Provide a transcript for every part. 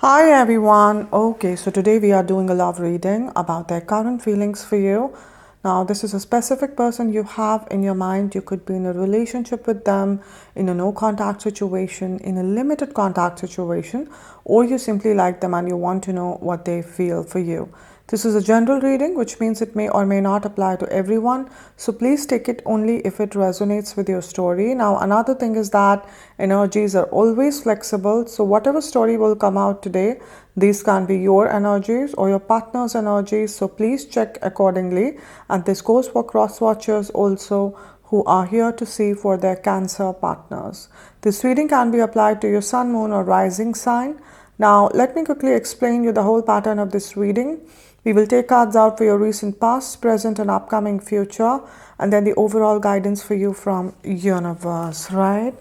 Hi everyone. Okay, so today we are doing a love reading about their current feelings for you. Now, this is a specific person you have in your mind. You could be in a relationship with them, in a no contact situation, in a limited contact situation, or you simply like them and you want to know what they feel for you. This is a general reading, which means it may or may not apply to everyone. So please take it only if it resonates with your story. Now, another thing is that energies are always flexible. So whatever story will come out today, these can be your energies or your partner's energies. So please check accordingly. And this goes for cross watchers also, who are here to see for their Cancer partners. This reading can be applied to your sun, moon, or rising sign. Now, let me quickly explain you the whole pattern of this reading. We will take cards out for your recent past, present, and upcoming future, and then the overall guidance for you from universe, right?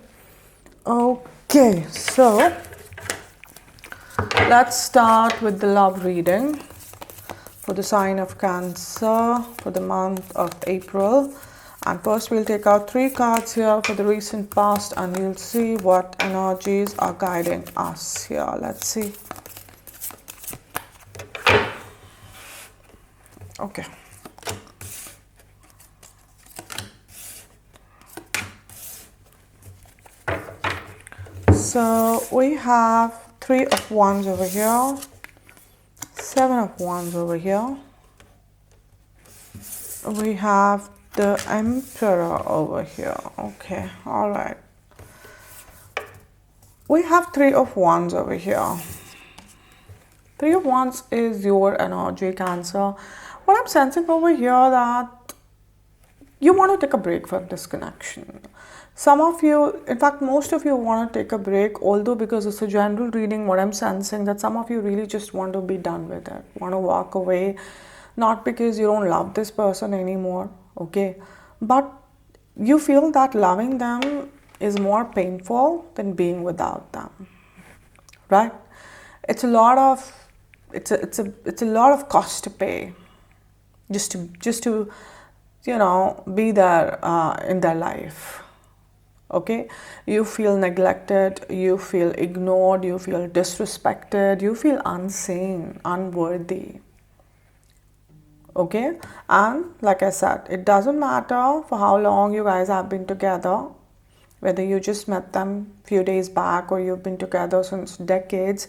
Okay, so let's start with the love reading for the sign of Cancer for the month of April. And first we'll take out 3 cards here for the recent past and we'll see what energies are guiding us here. Let's see. Okay. So we have 3 of Wands over here, 7 of Wands over here. We have the Emperor over here. Okay, all right. We have 3 of Wands over here. 3 of Wands is your energy, Cancer. What I'm sensing over here that you want to take a break from this connection. Some of you, in fact, most of you want to take a break, although because it's a general reading, what I'm sensing that some of you really just want to be done with it, want to walk away, not because you don't love this person anymore, okay, but you feel that loving them is more painful than being without them, right? It's a lot of it's a lot of cost to pay just to be there in their life. Okay, you feel neglected, you feel ignored, you feel disrespected, you feel unseen, unworthy. Okay, and like I said, it doesn't matter for how long you guys have been together, whether you just met them few days back or you've been together since decades.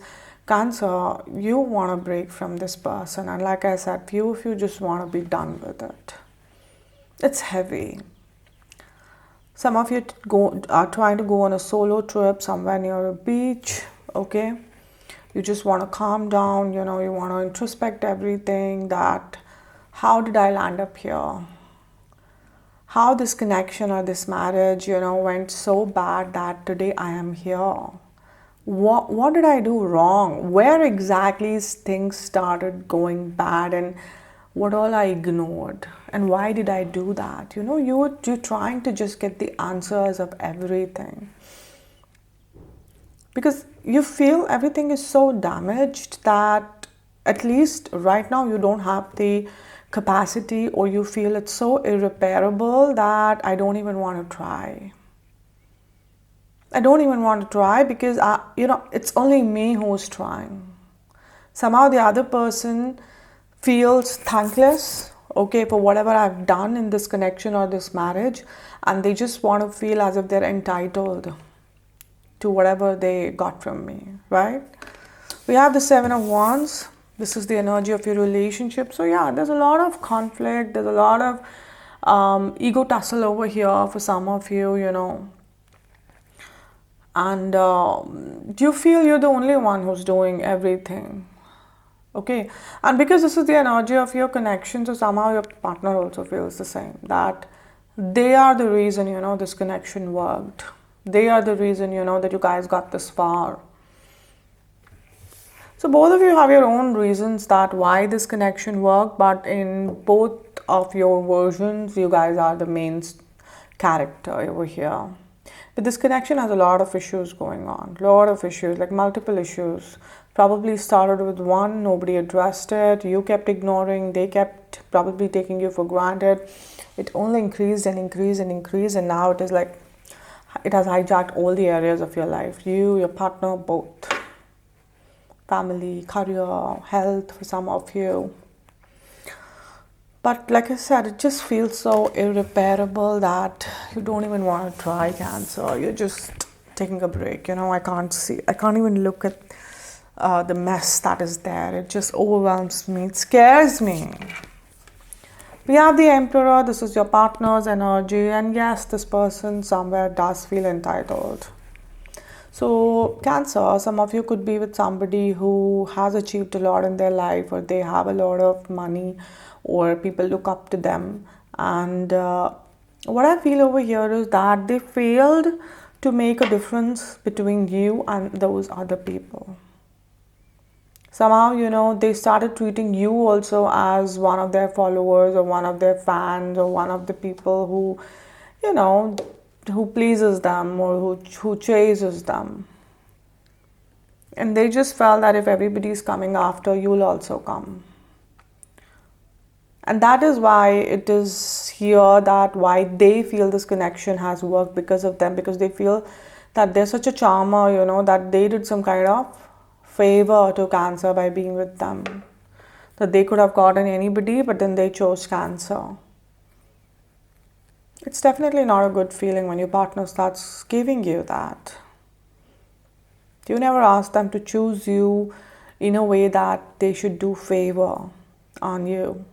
Cancer, you want to break from this person, and like I said, few of you just want to be done with it. It's heavy. Some of you are trying to go on a solo trip somewhere near a beach, okay? You just want to calm down, you want to introspect everything, that how did I land up here? How this connection or this marriage, went so bad that today I am here. What did I do wrong? Where exactly things started going bad, and what all I ignored, and why did I do that? You're trying to just get the answers of everything because you feel everything is so damaged that at least right now you don't have the capacity, or you feel it's so irreparable that I don't even want to try. I don't even want to try because it's only me who's trying. Somehow the other person feels thankless, okay, for whatever I've done in this connection or this marriage, and they just want to feel as if they're entitled to whatever they got from me, right? We have the 7 of Wands. This is the energy of your relationship. So yeah, there's a lot of conflict. There's a lot of ego tussle over here for some of you, and you feel you're the only one who's doing everything. Okay, and because this is the energy of your connection, so somehow your partner also feels the same, that they are the reason, this connection worked. They are the reason, that you guys got this far. So both of you have your own reasons that why this connection worked, but in both of your versions, you guys are the main character over here. But this connection has a lot of issues going on, lot of issues, like multiple issues. Probably started with one, nobody addressed it, you kept ignoring, they kept probably taking you for granted. It only increased and increased and increased, and now it is like it has hijacked all the areas of your life. You, your partner, both. family, career, health for some of you. But like I said, it just feels so irreparable that you don't even want to try Cancer. You're just taking a break. I can't even look at the mess that is there. It just overwhelms me. It scares me. We have the Emperor. This is your partner's energy. And yes, this person somewhere does feel entitled. So, Cancer, some of you could be with somebody who has achieved a lot in their life, or they have a lot of money, or people look up to them. And what I feel over here is that they failed to make a difference between you and those other people. Somehow, they started treating you also as one of their followers, or one of their fans, or one of the people you know, who pleases them, or who chases them. And they just felt that if everybody is coming after, you'll also come. And that is why it is here that why they feel this connection has worked because of them, because they feel that they're such a charmer, that they did some kind of favor to Cancer by being with them. That they could have gotten anybody, but then they chose Cancer. It's definitely not a good feeling when your partner starts giving you that. You never ask them to choose you in a way that they should do favor on you.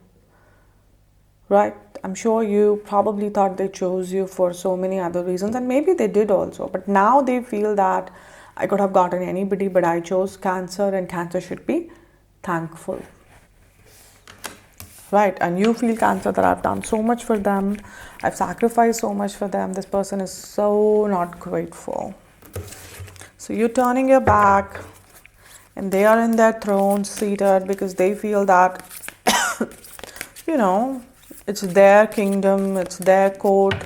Right? I'm sure you probably thought they chose you for so many other reasons, and maybe they did also. But now they feel that I could have gotten anybody, but I chose Cancer, and Cancer should be thankful. Right? And you feel, Cancer, that I've done so much for them. I've sacrificed so much for them. This person is so not grateful. So you're turning your back, and they are in their throne seated because they feel that, it's their kingdom, it's their court,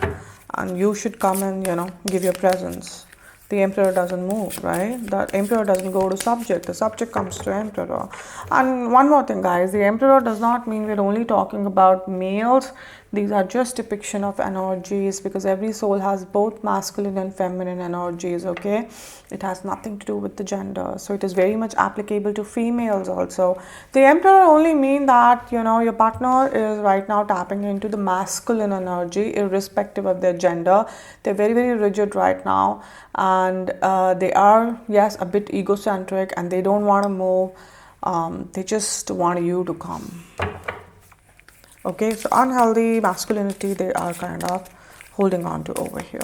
and you should come and, give your presence. The Emperor doesn't move, right? The Emperor doesn't go to subject. The subject comes to Emperor. And one more thing, guys. The Emperor does not mean we're only talking about males. These are just depiction of energies, because every soul has both masculine and feminine energies, okay? It has nothing to do with the gender. So it is very much applicable to females also. The Emperor only mean that, your partner is right now tapping into the masculine energy, irrespective of their gender. They're very, very rigid right now. And they are, yes, a bit egocentric, and they don't want to move. They just want you to come. Okay, so unhealthy masculinity they are kind of holding on to over here,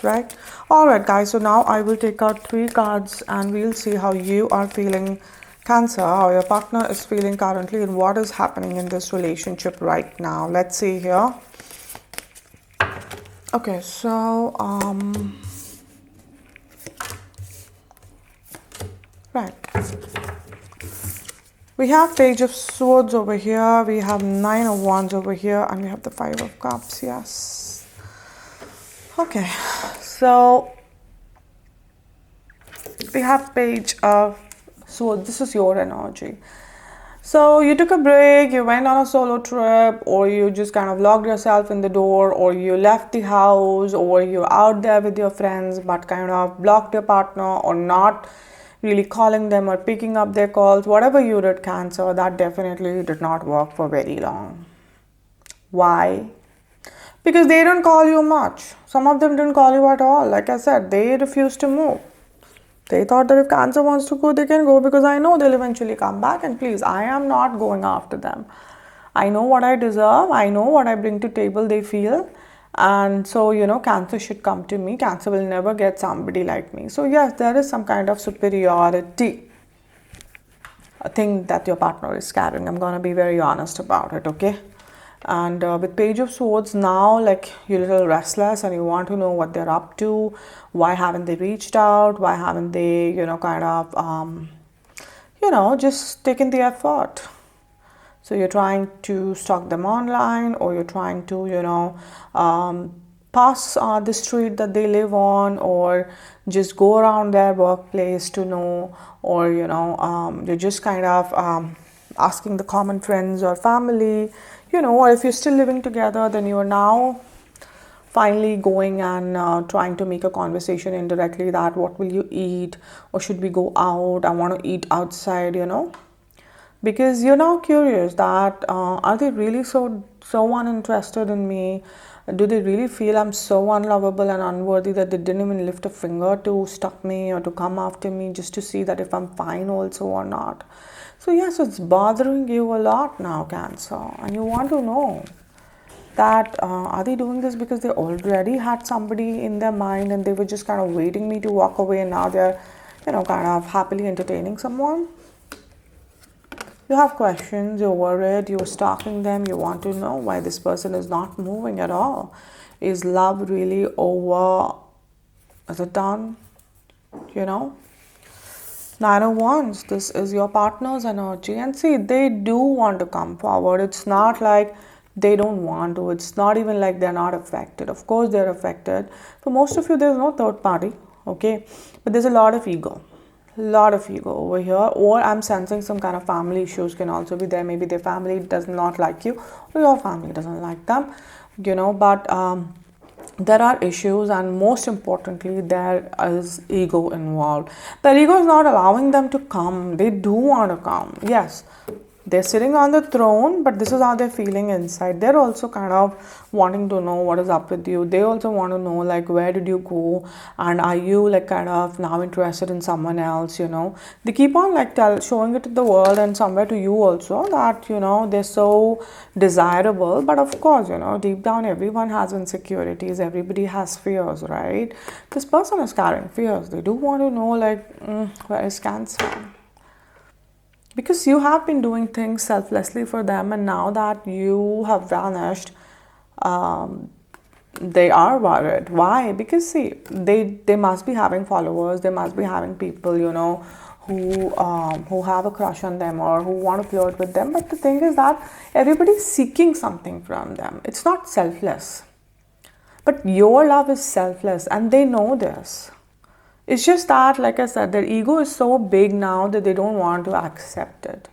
right? All right, guys, so now I will take out 3 cards and we'll see how you are feeling, Cancer, how your partner is feeling currently, and what is happening in this relationship right now. Let's see here. Okay, so right. We have Page of Swords over here, we have 9 of Wands over here, and we have the 5 of Cups, yes. Okay, so we have Page of Swords. This is your energy. So you took a break, you went on a solo trip, or you just kind of locked yourself in the door, or you left the house, or you're out there with your friends but kind of blocked your partner, or not really calling them or picking up their calls. Whatever you did, Cancer, that definitely did not work for very long. Why? Because they don't call you much. Some of them didn't call you at all. Like I said, they refused to move. They thought that if Cancer wants to go, they can go, because I know they'll eventually come back. And please, I am not going after them. I know what I deserve. I know what I bring to table, they feel. And so, Cancer should come to me. Cancer will never get somebody like me. So yes, there is some kind of superiority, a thing that your partner is carrying. I'm going to be very honest about it, okay? And with Page of Swords now, like, you're a little restless and you want to know what they're up to. Why haven't they reached out? Why haven't they, kind of, just taken the effort? So you're trying to stalk them online, or you're trying to, pass the street that they live on, or just go around their workplace to know, or, you're just kind of asking the common friends or family, or if you're still living together, then you are now finally going and trying to make a conversation indirectly that what will you eat, or should we go out, I want to eat outside, because you're now curious that are they really so uninterested in me? Do they really feel I'm so unlovable and unworthy that they didn't even lift a finger to stop me or to come after me just to see that if I'm fine also or not? So yes, it's bothering you a lot now, Cancer, and you want to know that are they doing this because they already had somebody in their mind and they were just kind of waiting me to walk away, and now they're kind of happily entertaining someone? You have questions, you're worried, you're stalking them, you want to know why this person is not moving at all. Is love really over? Is it done? Nine of Wands, this is your partner's energy, and see, they do want to come forward. It's not like they don't want to, it's not even like they're not affected. Of course they're affected. For most of you, there's no third party, okay, but there's a lot of ego over here, or I'm sensing some kind of family issues can also be there. Maybe their family does not like you, or your family doesn't like them, but there are issues, and most importantly there is ego involved. The ego is not allowing them to come. They do want to come, yes, they're sitting on the throne, but this is how they're feeling inside. They're also kind of wanting to know what is up with you. They also want to know, like, where did you go, and are you like kind of now interested in someone else? They keep on like showing it to the world and somewhere to you also that they're so desirable. But of course, deep down everyone has insecurities, everybody has fears, right? This person is carrying fears. They do want to know, like, where is Cancer? Because you have been doing things selflessly for them, and now that you have vanished, they are worried. Why? Because see, they must be having followers, they must be having people, who have a crush on them or who want to flirt with them. But the thing is that everybody's seeking something from them. It's not selfless. But your love is selfless, and they know this. It's just that, like I said, their ego is so big now that they don't want to accept it.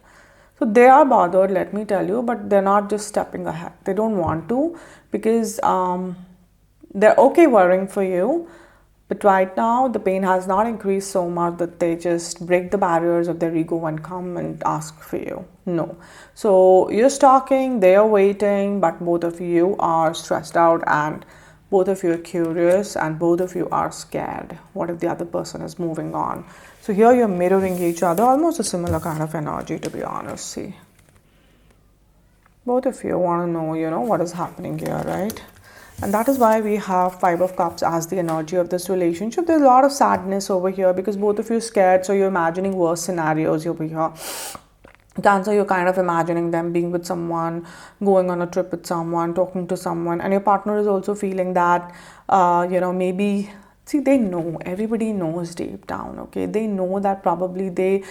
So they are bothered, let me tell you, but they're not just stepping ahead. They don't want to, because they're okay worrying for you. But right now, the pain has not increased so much that they just break the barriers of their ego and come and ask for you. No. So you're stalking, they are waiting, but both of you are stressed out, and both of you are curious, and both of you are scared. What if the other person is moving on? So here you're mirroring each other, almost a similar kind of energy, to be honest. See, both of you want to know, what is happening here, right? And that is why we have Five of Cups as the energy of this relationship. There's a lot of sadness over here because both of you are scared, so you're imagining worse scenarios over here. Cancer, you're kind of imagining them being with someone, going on a trip with someone, talking to someone, and your partner is also feeling that, maybe, see, they know, everybody knows deep down, okay? They know that probably they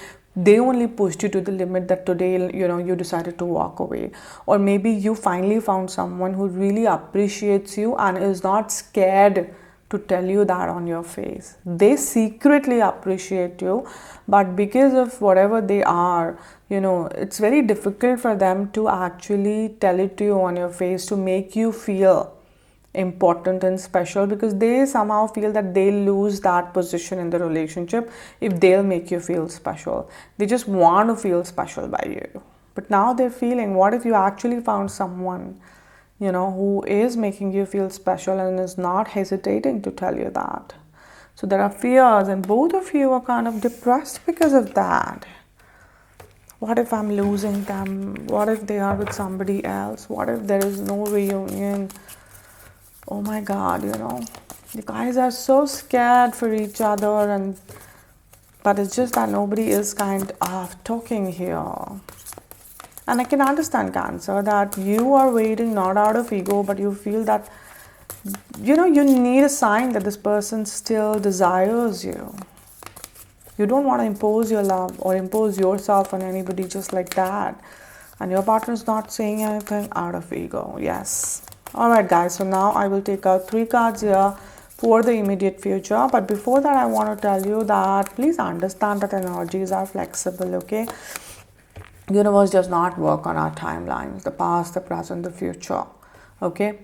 only pushed you to the limit that today, you decided to walk away. Or maybe you finally found someone who really appreciates you and is not scared to tell you that on your face. They secretly appreciate you, but because of whatever they are, it's very difficult for them to actually tell it to you on your face to make you feel important and special, because they somehow feel that they'll lose that position in the relationship if they'll make you feel special. They just want to feel special by you. But now they're feeling, what if you actually found someone who is making you feel special and is not hesitating to tell you that? So there are fears, and both of you are kind of depressed because of that. What if I'm losing them? What if they are with somebody else? What if there is no reunion? Oh my God, you guys are so scared for each other, but it's just that nobody is kind of talking here. And I can understand, Cancer, that you are waiting not out of ego, but you feel that, you need a sign that this person still desires you. You don't want to impose your love or impose yourself on anybody just like that. And your partner is not saying anything out of ego. Yes. Alright guys, so now I will take out 3 cards here for the immediate future. But before that, I want to tell you that please understand that energies are flexible, okay? Universe does not work on our timelines, the past, the present, the future, okay?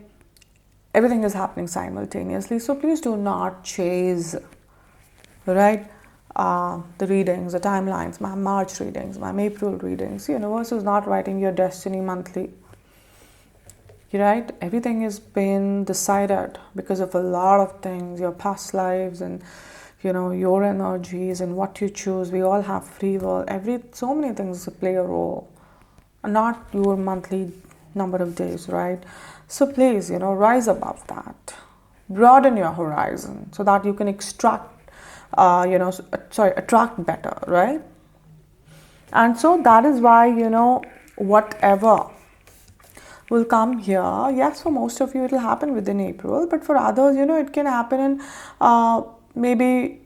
everything is happening simultaneously. So please do not chase, right? The readings, the timelines, my March readings, my April readings. The universe is not writing your destiny monthly, right? Everything has been decided because of a lot of things, your past lives and your energies and what you choose. We all have free will. So many things play a role, not your monthly number of days, right? So please, rise above that, broaden your horizon so that you can attract better, right? And so that is why, whatever will come here. Yes, for most of you it will happen within April, but for others, it can happen in maybe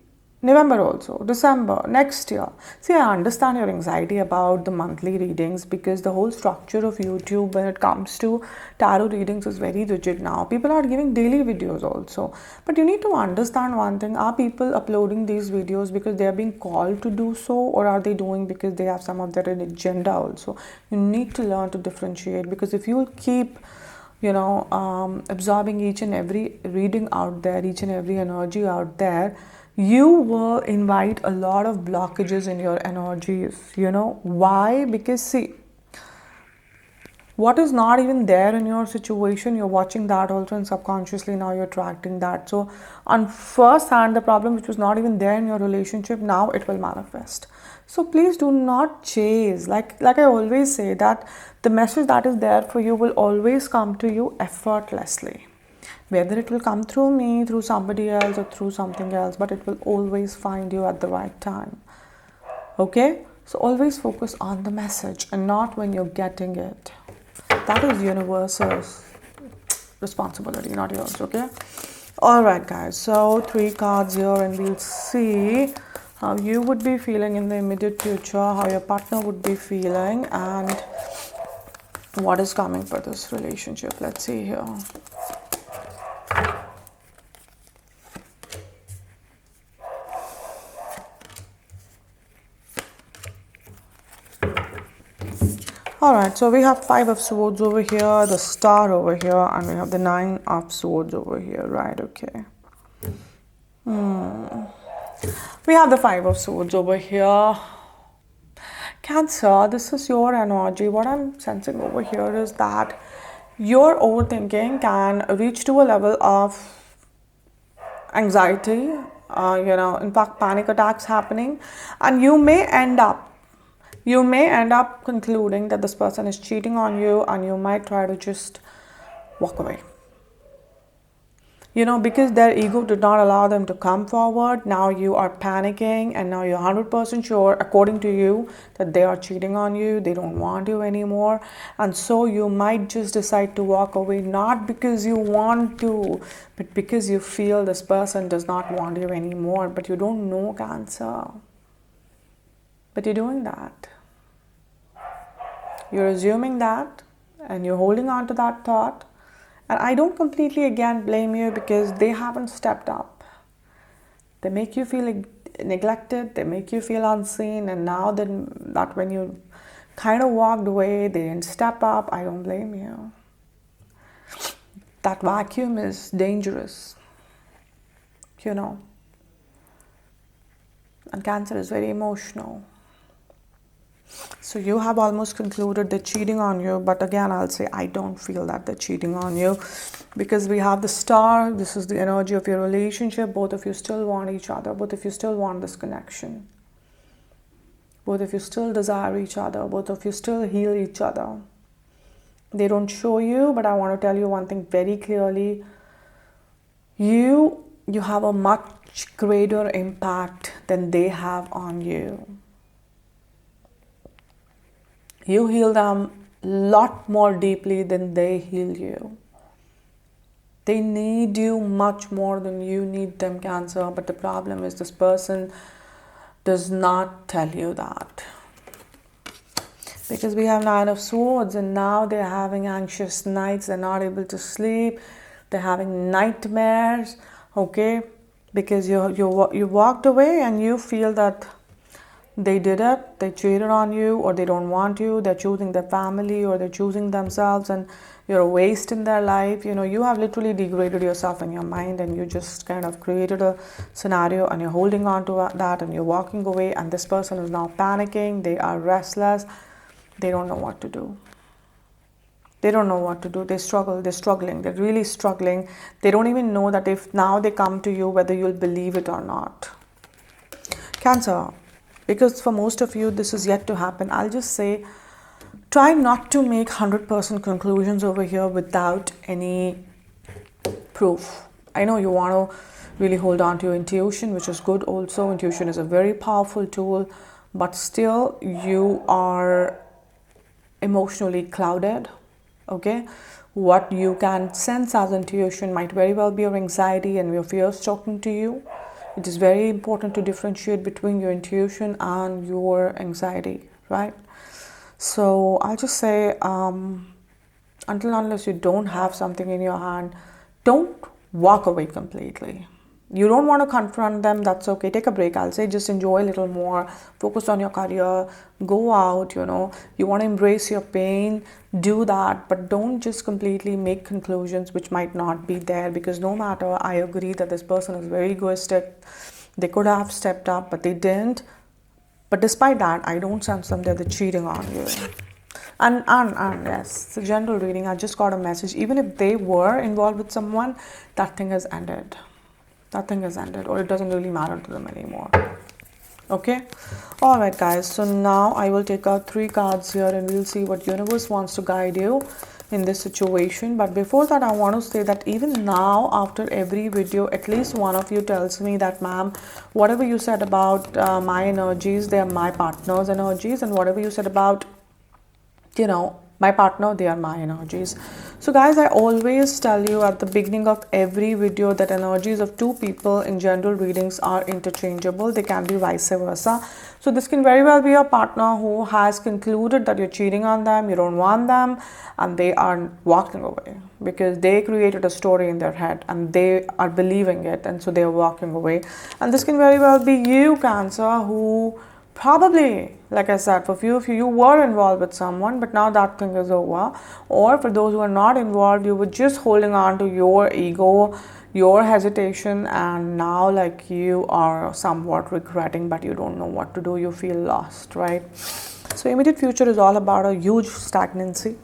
November also, December, next year. See, I understand your anxiety about the monthly readings because the whole structure of YouTube when it comes to tarot readings is very rigid now. People are giving daily videos also. But you need to understand one thing. Are people uploading these videos because they are being called to do so, or are they doing because they have some of their agenda also? You need to learn to differentiate, because if you keep absorbing each and every reading out there, each and every energy out there, you will invite a lot of blockages in your energies. Why? Because see, what is not even there in your situation, you're watching that also, and subconsciously now you're attracting that. So on first hand, the problem which was not even there in your relationship, now it will manifest. So please do not chase. Like I always say, that the message that is there for you will always come to you effortlessly. Whether it will come through me, through somebody else, or through something else, but it will always find you at the right time. Okay? So always focus on the message and not when you're getting it. That is universe's responsibility, not yours. Okay? Alright guys, so 3 cards here, and we'll see how you would be feeling in the immediate future, how your partner would be feeling, and what is coming for this relationship. Let's see here. Alright, so we have 5 of Swords over here, the Star over here, and we have the 9 of Swords over here, right? Okay. We have the 5 of Swords over here. Cancer, this is your energy. What I'm sensing over here is that your overthinking can reach to a level of anxiety, in fact, panic attacks happening, and you may end up concluding that this person is cheating on you, and you might try to just walk away. Because their ego did not allow them to come forward. Now you are panicking, and now you're 100% sure, according to you, that they are cheating on you. They don't want you anymore. And so you might just decide to walk away, not because you want to, but because you feel this person does not want you anymore. But you don't know, Cancer. But you're doing that. You're assuming that, and you're holding on to that thought. And I don't completely, again, blame you, because they haven't stepped up. They make you feel neglected. They make you feel unseen. And now that when you kind of walked away, they didn't step up. I don't blame you. That vacuum is dangerous. And Cancer is very emotional. So you have almost concluded they're cheating on you, but again, I'll say I don't feel that they're cheating on you, because we have the Star. This is the energy of your relationship. Both of you still want each other. Both of you still want this connection. Both of you still desire each other. Both of you still heal each other. They don't show you, but I want to tell you one thing very clearly. You have a much greater impact than they have on you. You heal them a lot more deeply than they heal you. They need you much more than you need them, Cancer. But the problem is, this person does not tell you that. Because we have 9 of Swords, and now they're having anxious nights. They're not able to sleep. They're having nightmares, okay? Because you walked away, and you feel that they did it, they cheated on you, or they don't want you, they're choosing their family, or they're choosing themselves, and you're a waste in their life. You have literally degraded yourself in your mind, and you just kind of created a scenario, and you're holding on to that, and you're walking away, and this person is now panicking, they are restless, they don't know what to do. They don't know what to do. They struggle. They're struggling. They're really struggling. They don't even know that if now they come to you, whether you'll believe it or not. Cancer, because for most of you, this is yet to happen. I'll just say, try not to make 100% conclusions over here without any proof. I know you want to really hold on to your intuition, which is good also. Intuition is a very powerful tool, but still you are emotionally clouded. Okay, what you can sense as intuition might very well be your anxiety and your fears talking to you. It is very important to differentiate between your intuition and your anxiety, right? So I'll just say, until unless you don't have something in your hand, don't walk away completely. You don't want to confront them, that's okay. Take a break. I'll say just enjoy a little more, focus on your career, go out, you want to embrace your pain, do that, but don't just completely make conclusions which might not be there, because no matter, I agree that this person is very egoistic, they could have stepped up, but they didn't. But despite that, I don't sense them that they're cheating on you. And yes, it's a general reading. I just got a message. Even if they were involved with someone, that thing has ended. That thing has ended, or it doesn't really matter to them anymore. Okay? Alright guys, so now I will take out 3 cards here and we'll see what universe wants to guide you in this situation. But before that, I want to say that even now, after every video, at least one of you tells me that, ma'am, whatever you said about my energies, they are my partner's energies, and whatever you said about my partner, they are my energies. So guys, I always tell you at the beginning of every video that energies of 2 people in general readings are interchangeable. They can be vice versa. So this can very well be your partner who has concluded that you're cheating on them, you don't want them, and they are walking away because they created a story in their head and they are believing it, and so they are walking away. And this can very well be you, Cancer, who probably, like I said, for few of you, you were involved with someone, but now that thing is over. Or for those who are not involved, you were just holding on to your ego, your hesitation, and now like you are somewhat regretting, but you don't know what to do. You feel lost, right? So immediate future is all about a huge stagnancy,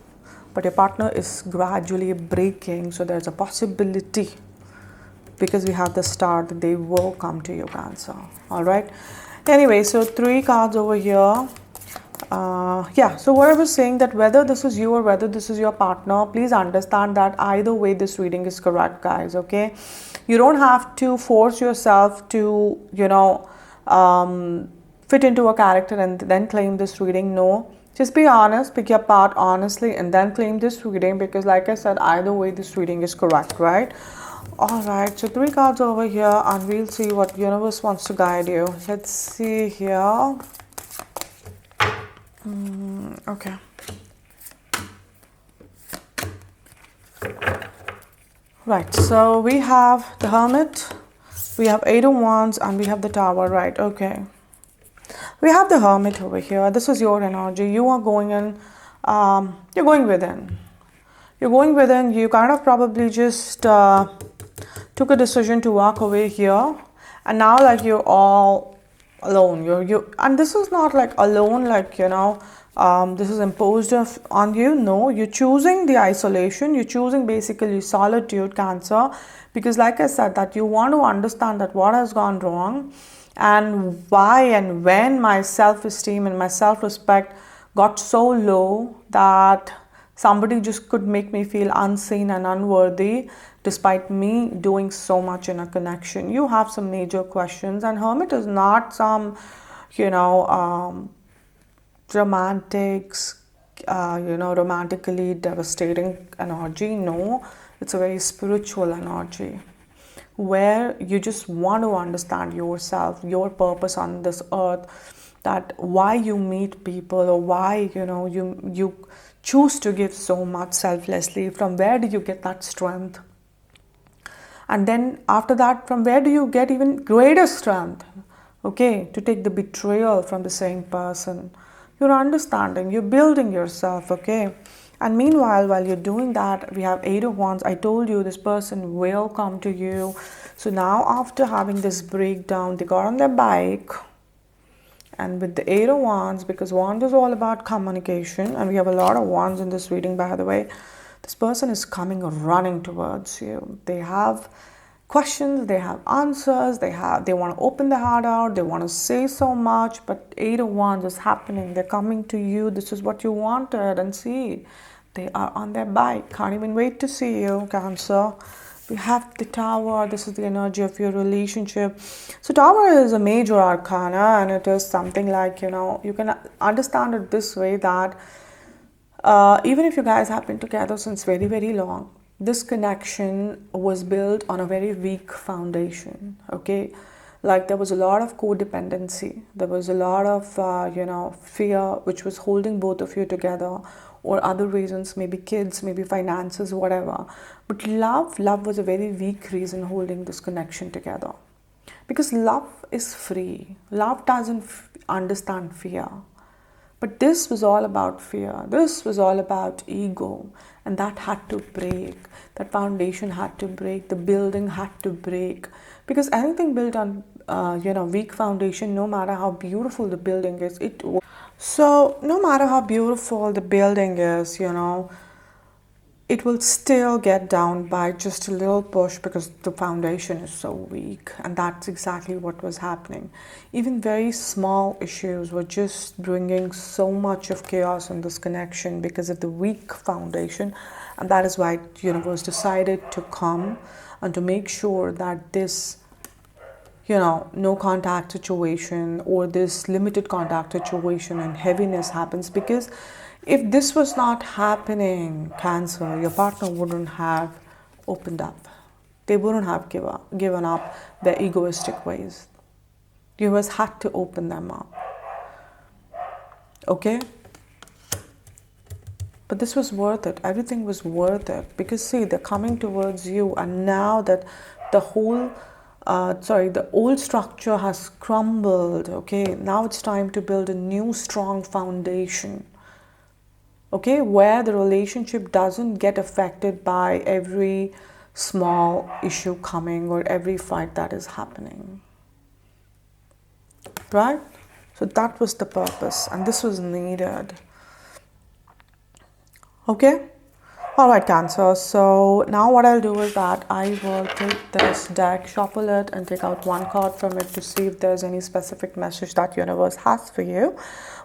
but your partner is gradually breaking. So there's a possibility, because we have the star, that they will come to you, Cancer. All right. Anyway, so 3 cards over here. Yeah, so what I was saying, that whether this is you or whether this is your partner, please understand that either way this reading is correct, guys. Okay, you don't have to force yourself to fit into a character and then claim this reading. No, just be honest, pick your part honestly, and then claim this reading, because like I said, either way this reading is correct, right? Alright, so 3 cards over here, and we'll see what universe wants to guide you. Let's see here. Okay. Right, so we have the Hermit, we have 8 of Wands, and we have the Tower, right? Okay. We have the Hermit over here. This is your energy. You are going in, you're going within. You're going within. You kind of probably just took a decision to walk away here, and now like you're all alone. And this is not like alone, like this is imposed on you. No, you're choosing the isolation, you're choosing basically solitude, Cancer, because like I said, that you want to understand that what has gone wrong and why and when my self-esteem and my self-respect got so low that somebody just could make me feel unseen and unworthy despite me doing so much in a connection. You have some major questions, and Hermit is not some, romantically devastating energy. No, it's a very spiritual energy where you just want to understand yourself, your purpose on this earth, that why you meet people, or why you choose to give so much selflessly. From where do you get that strength? And then after that, from where do you get even greater strength? okay, to take the betrayal from the same person. You're understanding, you're building yourself, okay. And meanwhile, while you're doing that, we have Eight of Wands. I told you this person will come to you. So now, after having this breakdown, they got on their bike, and with the Eight of Wands, because Wands is all about communication, and we have a lot of Wands in this reading, by the way, this person is coming running towards you. They have questions, they have answers, they want to open their heart out, they want to say so much, but Eight of Wands is happening. They're coming to you. This is what you wanted, and see, they are on their bike. Can't even wait to see you, Cancer. We have the Tower. This is the energy of your relationship. So Tower is a major arcana, and it is something like, you can understand it this way, that even if you guys have been together since very, very long, this connection was built on a very weak foundation, okay. Like, there was a lot of codependency, there was a lot of fear which was holding both of you together, or other reasons, maybe kids, maybe finances, whatever. But love was a very weak reason holding this connection together, because love is free. Love doesn't understand fear. But this was all about fear. This was all about ego. And that had to break. That foundation had to break. The building had to break. Because anything built on, weak foundation, no matter how beautiful the building is, so no matter how beautiful the building is, it will still get down by just a little push, because the foundation is so weak. And that's exactly what was happening. Even very small issues were just bringing so much of chaos in this connection because of the weak foundation. And that is why the universe decided to come and to make sure that this no contact situation, or this limited contact situation and heaviness happens. Because if this was not happening, Cancer, your partner wouldn't have opened up. They wouldn't have given up their egoistic ways. The universe had to open them up. Okay? But this was worth it. Everything was worth it. Because see, they're coming towards you, and now that the old structure has crumbled, okay, now it's time to build a new strong foundation, okay, where the relationship doesn't get affected by every small issue coming, or every fight that is happening, right? So that was the purpose, and this was needed, okay. All right, Cancer. So now what I'll do is that I will take this deck, shuffle it, and take out one card from it to see if there's any specific message that universe has for you.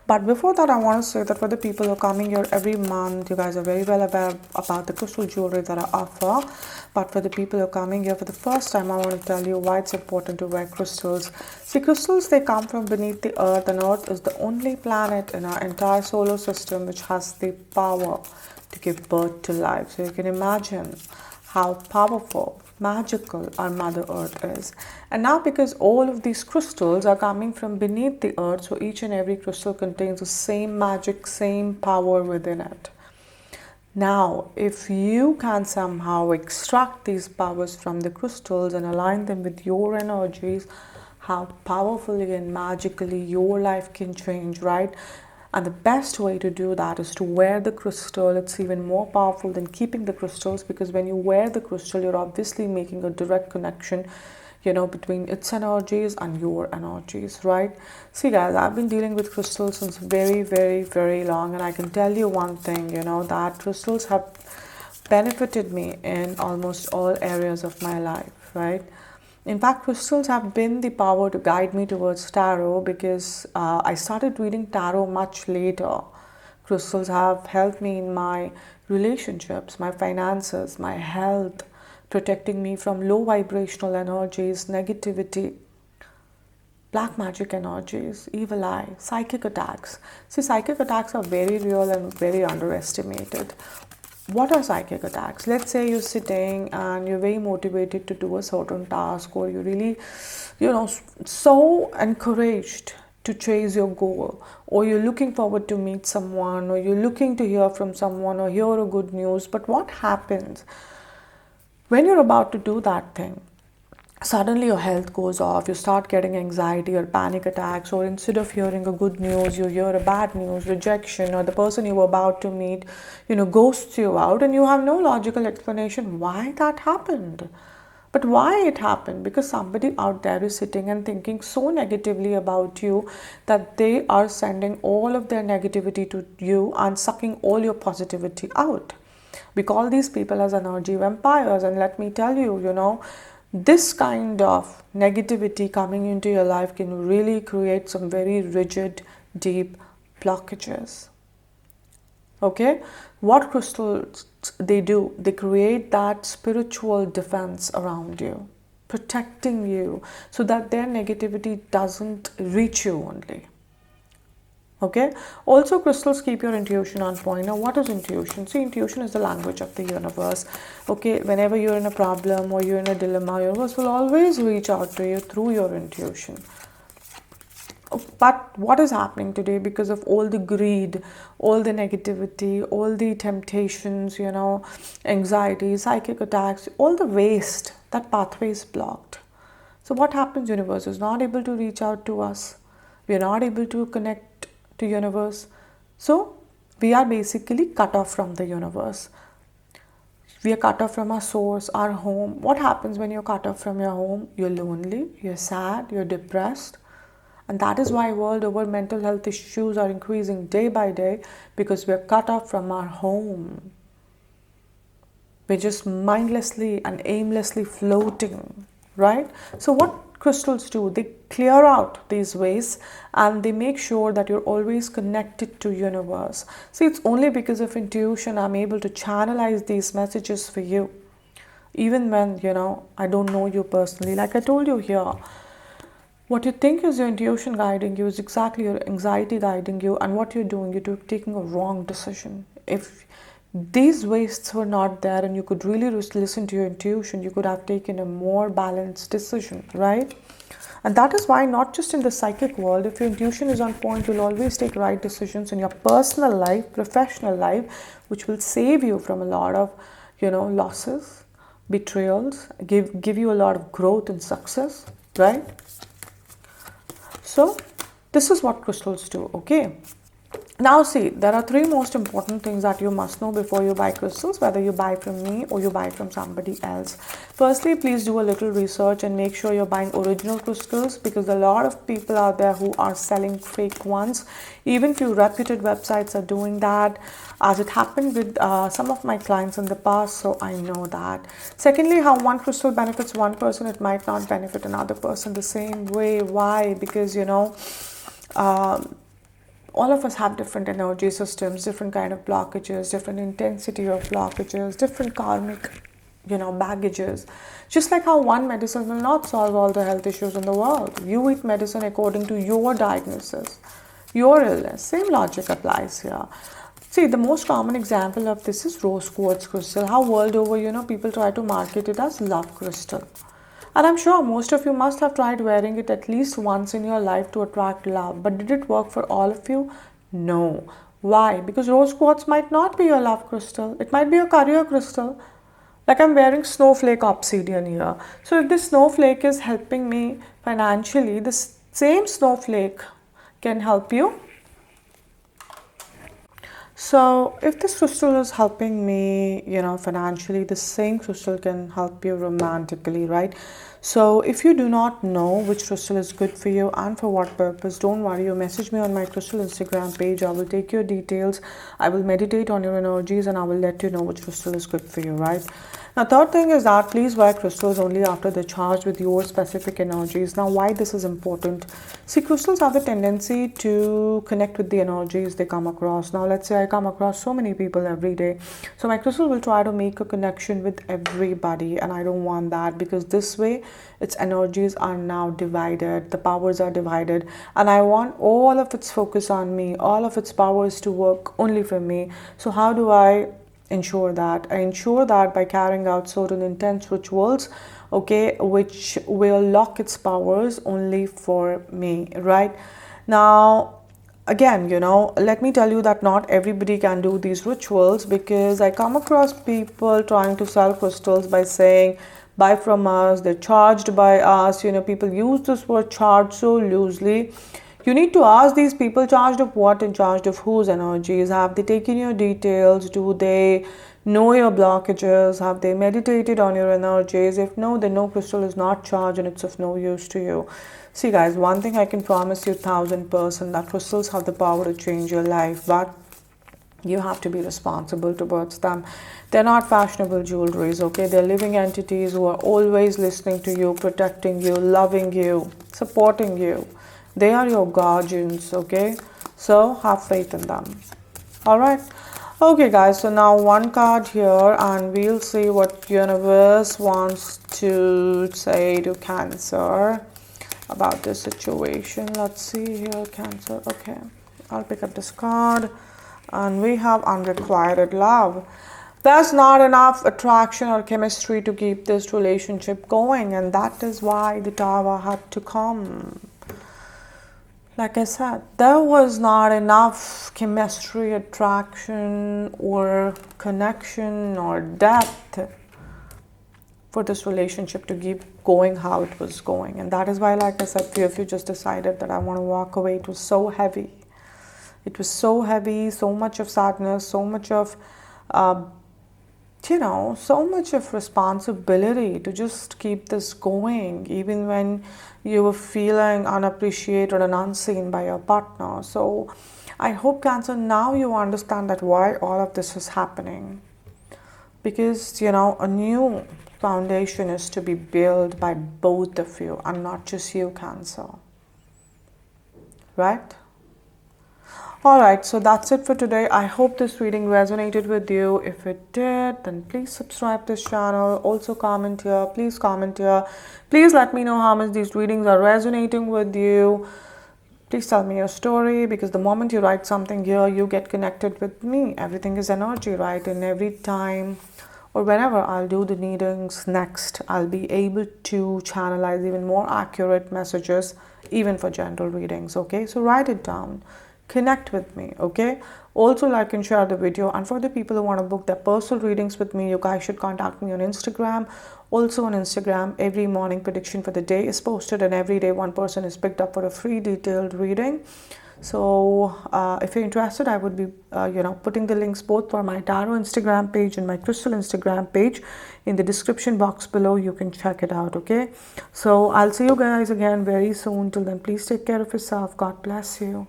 But before that, I want to say that for the people who are coming here every month, you guys are very well aware about the crystal jewelry that I offer. But for the people who are coming here for the first time, I want to tell you why it's important to wear crystals. See, crystals, they come from beneath the earth, and earth is the only planet in our entire solar system which has the power to give birth to life. So you can imagine how powerful, magical our Mother Earth is. And now, because all of these crystals are coming from beneath the earth, so each and every crystal contains the same magic, same power within it. Now, if you can somehow extract these powers from the crystals and align them with your energies, how powerfully and magically your life can change, right? And the best way to do that is to wear the crystal. It's even more powerful than keeping the crystals, because when you wear the crystal, you're obviously making a direct connection, between its energies and your energies, right? See, guys, I've been dealing with crystals since very, very, very long, and I can tell you one thing, that crystals have benefited me in almost all areas of my life, right? In fact, crystals have been the power to guide me towards tarot, because I started reading tarot much later. Crystals have helped me in my relationships, my finances, my health, protecting me from low vibrational energies, negativity, black magic energies, evil eye, psychic attacks. See, psychic attacks are very real and very underestimated. What are psychic attacks? Let's say you're sitting and you're very motivated to do a certain task, or you're really, so encouraged to chase your goal, or you're looking forward to meet someone, or you're looking to hear from someone, or hear a good news. But what happens when you're about to do that thing? suddenly your health goes off, you start getting anxiety or panic attacks, or instead of hearing a good news, you hear a bad news, rejection, or the person you were about to meet, ghosts you out, and you have no logical explanation why that happened. But why it happened? Because somebody out there is sitting and thinking so negatively about you that they are sending all of their negativity to you and sucking all your positivity out. We call these people as energy vampires, and let me tell you, this kind of negativity coming into your life can really create some very rigid, deep blockages. Okay, what crystals they do? They create that spiritual defense around you, protecting you so that their negativity doesn't reach you only. Okay, also crystals keep your intuition on point. Now, what is intuition? See, intuition is the language of the universe. Okay, whenever you're in a problem or you're in a dilemma, universe will always reach out to you through your intuition. But what is happening today, because of all the greed, all the negativity, all the temptations, anxiety, psychic attacks, all the waste, that pathway is blocked. So what happens? Universe is not able to reach out to us. We are not able to connect to universe. So we are basically cut off from the universe. We are cut off from our source, our home. What happens when you're cut off from your home? You're lonely, you're sad, you're depressed. And that is why world over mental health issues are increasing day by day, because we're cut off from our home. We're just mindlessly and aimlessly floating, right? So what crystals do? They clear out these ways and they make sure that you're always connected to universe. See, it's only because of intuition I'm able to channelize these messages for you. Even when, I don't know you personally. Like I told you here, what you think is your intuition guiding you is exactly your anxiety guiding you, and what you're doing, you're taking a wrong decision. If these wastes were not there and you could really listen to your intuition, you could have taken a more balanced decision, right? And that is why, not just in the psychic world, if your intuition is on point, you'll always take right decisions in your personal life, professional life, which will save you from a lot of, losses, betrayals, give you a lot of growth and success, right? So this is what crystals do, okay? Now see, there are three most important things that you must know before you buy crystals, whether you buy from me or you buy from somebody else. Firstly, please do a little research and make sure you're buying original crystals, because a lot of people out there who are selling fake ones. Even few reputed websites are doing that, as it happened with some of my clients in the past, so I know that. Secondly, how one crystal benefits one person, it might not benefit another person the same way. Why? Because all of us have different energy systems, different kind of blockages, different intensity of blockages, different karmic, baggages. Just like how one medicine will not solve all the health issues in the world. You eat medicine according to your diagnosis, your illness. Same logic applies here. See, the most common example of this is rose quartz crystal. How world over, people try to market it as love crystal. And I'm sure most of you must have tried wearing it at least once in your life to attract love. But did it work for all of you? No. Why? Because rose quartz might not be your love crystal. It might be your career crystal. Like I'm wearing snowflake obsidian here. So if this snowflake is helping me financially, this same snowflake can help you. So if this crystal is helping me, financially, the same crystal can help you romantically, right? So if you do not know which crystal is good for you and for what purpose, don't worry, you message me on my crystal Instagram page. I will take your details. I will meditate on your energies and I will let you know which crystal is good for you, right? Now, third thing is that please buy crystals only after they're charged with your specific energies. Now, why this is important? See, crystals have the tendency to connect with the energies they come across. Now, let's say I come across so many people every day. So my crystal will try to make a connection with everybody, and I don't want that, because this way its energies are now divided, the powers are divided, and I want all of its focus on me, all of its powers to work only for me. So how do I ensure that? I ensure that by carrying out certain intense rituals, okay, which will lock its powers only for me, right? Now, again, let me tell you that not everybody can do these rituals, because I come across people trying to sell crystals by saying buy from us, they're charged by us. People use this word charge so loosely. You need to ask these people, charged of what and charged of whose energies? Have they taken your details? Do they know your blockages? Have they meditated on your energies? If no, then no, crystal is not charged and it's of no use to you. See guys, one thing I can promise you 1000%, that crystals have the power to change your life, but you have to be responsible towards them. They're not fashionable jewelries, okay? They're living entities who are always listening to you, protecting you, loving you, supporting you. They are your guardians, okay? So have faith in them. All right. Okay, guys. So now one card here, and we'll see what universe wants to say to Cancer about this situation. Let's see here, Cancer. Okay, I'll pick up this card, and we have unrequited love. There's not enough attraction or chemistry to keep this relationship going, and that is why the Tower had to come. Like I said, there was not enough chemistry, attraction, or connection, or depth for this relationship to keep going how it was going. And that is why, like I said, few of you just decided that I want to walk away. It was so heavy. It was so heavy, so much of sadness, so much of so much of responsibility to just keep this going, even when you were feeling unappreciated and unseen by your partner. So I hope, Cancer, now you understand that why all of this is happening. Because, a new foundation is to be built by both of you and not just you, Cancer. Right? Alright, so that's it for today. I hope this reading resonated with you. If it did, then please subscribe this channel. Also comment here. Please comment here. Please let me know how much these readings are resonating with you. Please tell me your story, because the moment you write something here, you get connected with me. Everything is energy, right? And every time or whenever I'll do the readings next, I'll be able to channelize even more accurate messages, even for general readings, okay? So write it down. Connect with me, okay? Also, like and share the video. And for the people who want to book their personal readings with me, you guys should contact me on Instagram. Also on Instagram, every morning prediction for the day is posted, and every day one person is picked up for a free detailed reading. So if you're interested, I would be putting the links both for my tarot Instagram page and my crystal Instagram page in the description box below. You can check it out, okay? So I'll see you guys again very soon. Till then, please take care of yourself. God bless you.